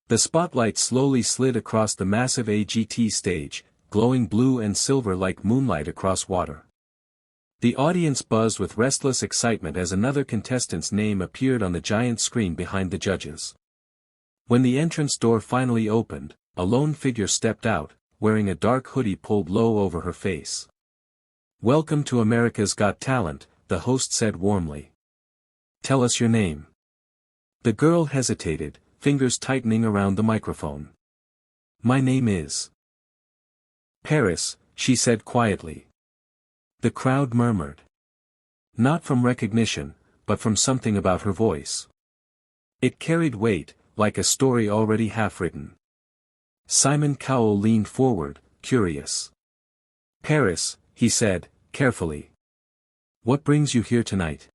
The spotlight slowly slid across the massive AGT stage, glowing blue and silver like moonlight across water. The audience buzzed with restless excitement as another contestant's name appeared on the giant screen behind the judges. When the entrance door finally opened, a lone figure stepped out, wearing a dark hoodie pulled low over her face. "Welcome to America's Got Talent," the host said warmly. "Tell us your name." The girl hesitated, fingers tightening around the microphone. "My name is Paris," she said quietly. The crowd murmured. Not from recognition, but from something about her voice. It carried weight, like a story already half-written. Simon Cowell leaned forward, curious. "Paris," he said, carefully. "What brings you here tonight?"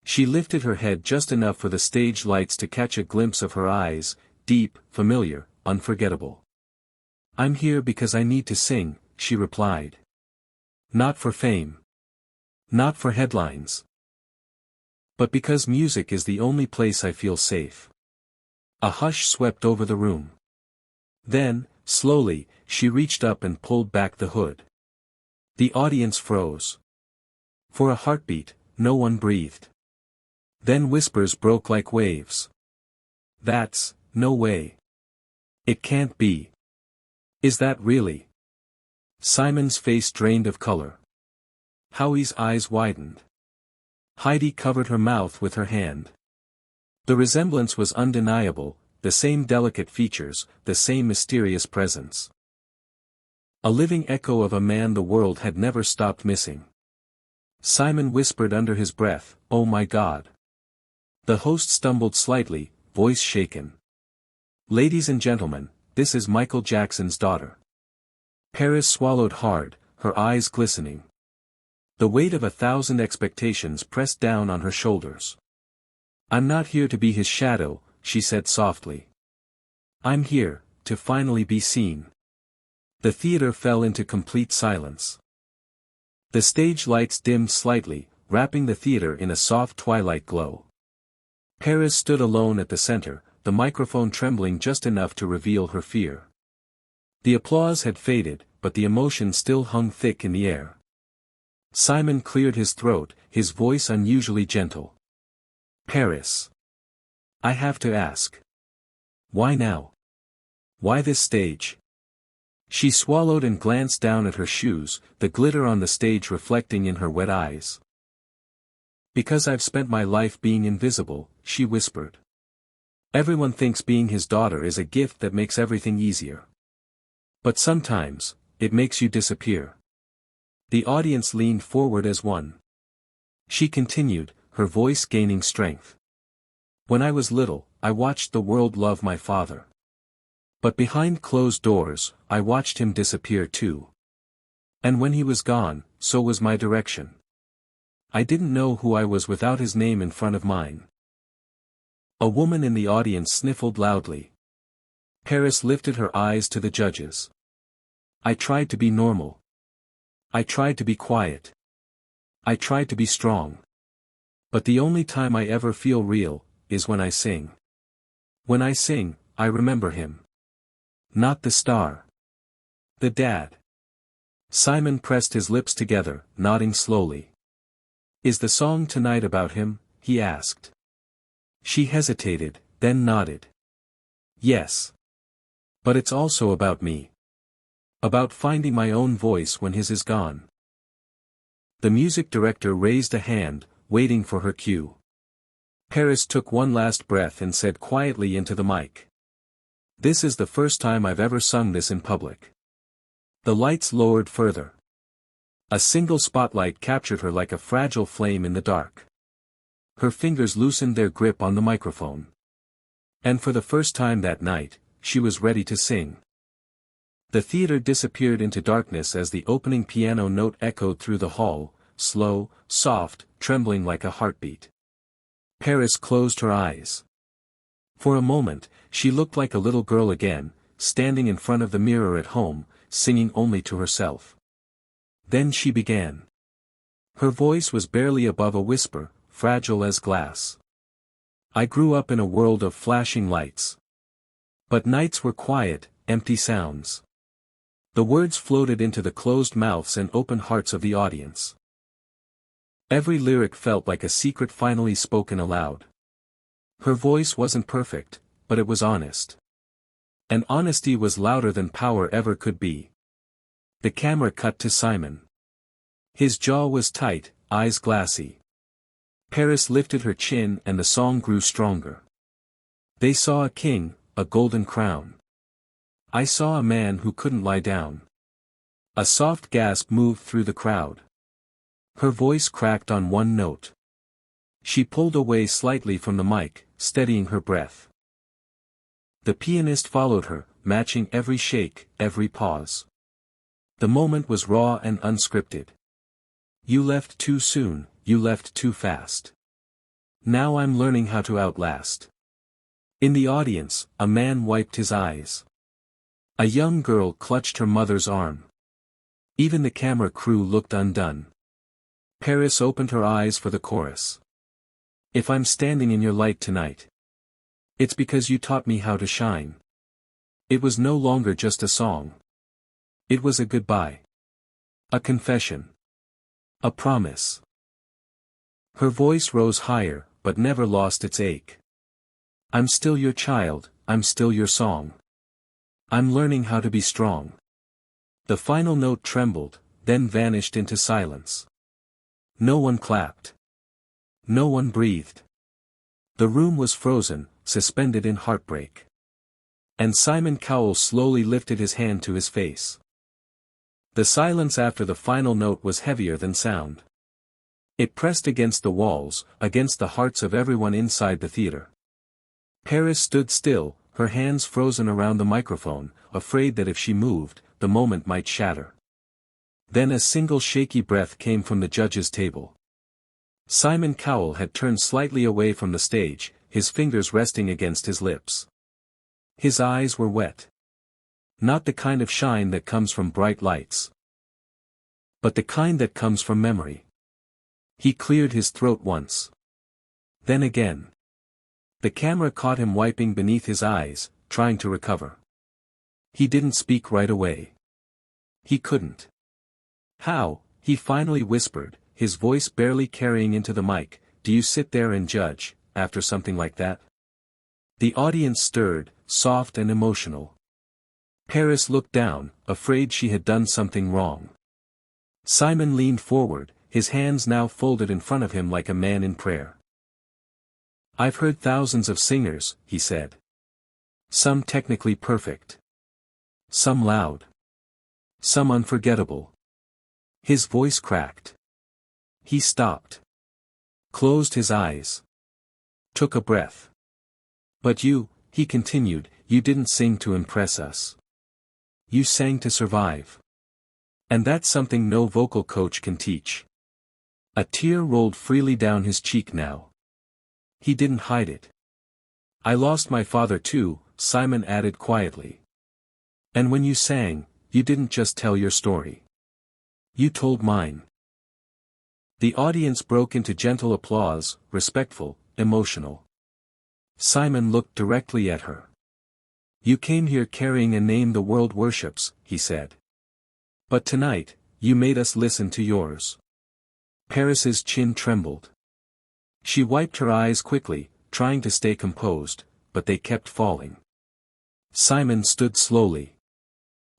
She lifted her head just enough for the stage lights to catch a glimpse of her eyes, deep, familiar, unforgettable. "I'm here because I need to sing," she replied. "Not for fame. Not for headlines. But because music is the only place I feel safe." A hush swept over the room. Then, slowly, she reached up and pulled back the hood. The audience froze. For a heartbeat, no one breathed. Then whispers broke like waves. "That's, no way. It can't be. Is that really?" Simon's face drained of color. Howie's eyes widened. Heidi covered her mouth with her hand. The resemblance was undeniable, the same delicate features, the same mysterious presence. A living echo of a man the world had never stopped missing. Simon whispered under his breath, "Oh my God." The host stumbled slightly, voice shaken. "Ladies and gentlemen, this is Michael Jackson's daughter." Paris swallowed hard, her eyes glistening. The weight of 1,000 expectations pressed down on her shoulders. "I'm not here to be his shadow," she said softly. "I'm here, to finally be seen." The theater fell into complete silence. The stage lights dimmed slightly, wrapping the theater in a soft twilight glow. Paris stood alone at the center, the microphone trembling just enough to reveal her fear. The applause had faded, but the emotion still hung thick in the air. Simon cleared his throat, his voice unusually gentle. "Paris. I have to ask. Why now? Why this stage?" She swallowed and glanced down at her shoes, the glitter on the stage reflecting in her wet eyes. "Because I've spent my life being invisible," she whispered. "Everyone thinks being his daughter is a gift that makes everything easier. But sometimes, it makes you disappear." The audience leaned forward as one. She continued, her voice gaining strength. "When I was little, I watched the world love my father. But behind closed doors, I watched him disappear too. And when he was gone, so was my direction. I didn't know who I was without his name in front of mine." A woman in the audience sniffled loudly. Paris lifted her eyes to the judges. "I tried to be normal. I tried to be quiet. I tried to be strong. But the only time I ever feel real, is when I sing. When I sing, I remember him. Not the star. The dad." Simon pressed his lips together, nodding slowly. "Is the song tonight about him?" he asked. She hesitated, then nodded. "Yes. But it's also about me. About finding my own voice when his is gone." The music director raised a hand, waiting for her cue. Paris took one last breath and said quietly into the mic. "This is the first time I've ever sung this in public." The lights lowered further. A single spotlight captured her like a fragile flame in the dark. Her fingers loosened their grip on the microphone. And for the first time that night, she was ready to sing. The theater disappeared into darkness as the opening piano note echoed through the hall, slow, soft, trembling like a heartbeat. Paris closed her eyes. For a moment, she looked like a little girl again, standing in front of the mirror at home, singing only to herself. Then she began. Her voice was barely above a whisper, fragile as glass. "I grew up in a world of flashing lights. But nights were quiet, empty sounds. The words floated into the closed mouths and open hearts of the audience. Every lyric felt like a secret finally spoken aloud. Her voice wasn't perfect, but it was honest. And honesty was louder than power ever could be. The camera cut to Simon. His jaw was tight, eyes glassy. Paris lifted her chin and the song grew stronger. They saw a king, a golden crown. I saw a man who couldn't lie down. A soft gasp moved through the crowd. Her voice cracked on one note. She pulled away slightly from the mic, steadying her breath. The pianist followed her, matching every shake, every pause. The moment was raw and unscripted. You left too soon, you left too fast. Now I'm learning how to outlast. In the audience, a man wiped his eyes. A young girl clutched her mother's arm. Even the camera crew looked undone. Paris opened her eyes for the chorus. If I'm standing in your light tonight, it's because you taught me how to shine. It was no longer just a song. It was a goodbye. A confession. A promise. Her voice rose higher, but never lost its ache. I'm still your child, I'm still your song. I'm learning how to be strong. The final note trembled, then vanished into silence. No one clapped. No one breathed. The room was frozen, suspended in heartbreak. And Simon Cowell slowly lifted his hand to his face. The silence after the final note was heavier than sound. It pressed against the walls, against the hearts of everyone inside the theater. Paris stood still, her hands frozen around the microphone, afraid that if she moved, the moment might shatter. Then a single shaky breath came from the judges' table. Simon Cowell had turned slightly away from the stage, his fingers resting against his lips. His eyes were wet. Not the kind of shine that comes from bright lights, but the kind that comes from memory. He cleared his throat once. Then again. The camera caught him wiping beneath his eyes, trying to recover. He didn't speak right away. He couldn't. How, he finally whispered, his voice barely carrying into the mic, do you sit there and judge, after something like that? The audience stirred, soft and emotional. Paris looked down, afraid she had done something wrong. Simon leaned forward, his hands now folded in front of him like a man in prayer. I've heard thousands of singers, he said. Some technically perfect. Some loud. Some unforgettable. His voice cracked. He stopped. Closed his eyes. Took a breath. But you, he continued, you didn't sing to impress us. You sang to survive. And that's something no vocal coach can teach. A tear rolled freely down his cheek now. He didn't hide it. I lost my father too, Simon added quietly. And when you sang, you didn't just tell your story. You told mine. The audience broke into gentle applause, respectful, emotional. Simon looked directly at her. You came here carrying a name the world worships, he said. But tonight, you made us listen to yours. Paris's chin trembled. She wiped her eyes quickly, trying to stay composed, but they kept falling. Simon stood slowly.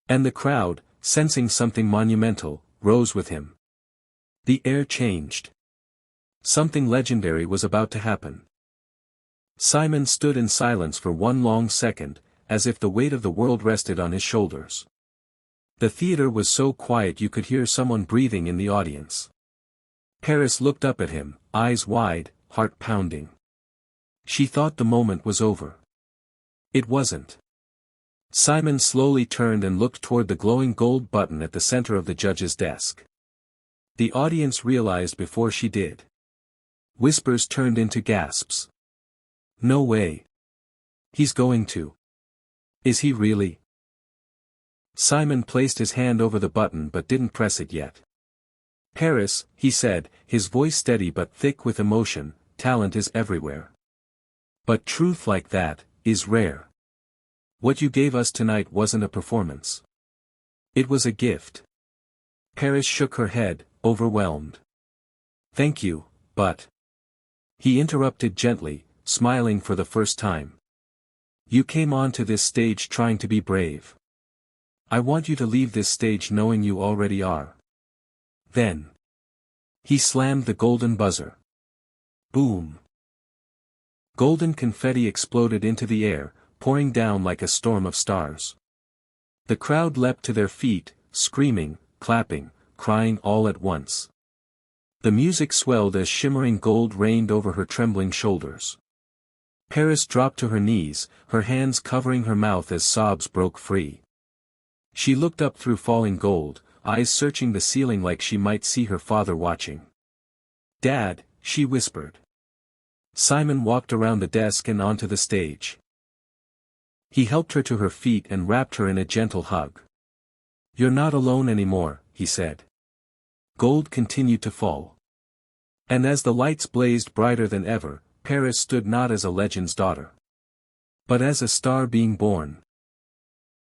And the crowd, sensing something monumental, rose with him. The air changed. Something legendary was about to happen. Simon stood in silence for one long second, as if the weight of the world rested on his shoulders. The theater was so quiet you could hear someone breathing in the audience. Paris looked up at him, eyes wide, heart pounding. She thought the moment was over. It wasn't. Simon slowly turned and looked toward the glowing gold button at the center of the judge's desk. The audience realized before she did. Whispers turned into gasps. No way. He's going to. Is he really? Simon placed his hand over the button but didn't press it yet. Paris, he said, his voice steady but thick with emotion, talent is everywhere. But truth like that, is rare. What you gave us tonight wasn't a performance. It was a gift. Paris shook her head, overwhelmed. Thank you, but... He interrupted gently, smiling for the first time. You came onto this stage trying to be brave. I want you to leave this stage knowing you already are. Then. He slammed the golden buzzer. Boom. Golden confetti exploded into the air, pouring down like a storm of stars. The crowd leapt to their feet, screaming, clapping, crying all at once. The music swelled as shimmering gold rained over her trembling shoulders. Paris dropped to her knees, her hands covering her mouth as sobs broke free. She looked up through falling gold, eyes searching the ceiling like she might see her father watching. Dad, she whispered. Simon walked around the desk and onto the stage. He helped her to her feet and wrapped her in a gentle hug. You're not alone anymore, he said. Gold continued to fall. And as the lights blazed brighter than ever, Paris stood not as a legend's daughter, but as a star being born.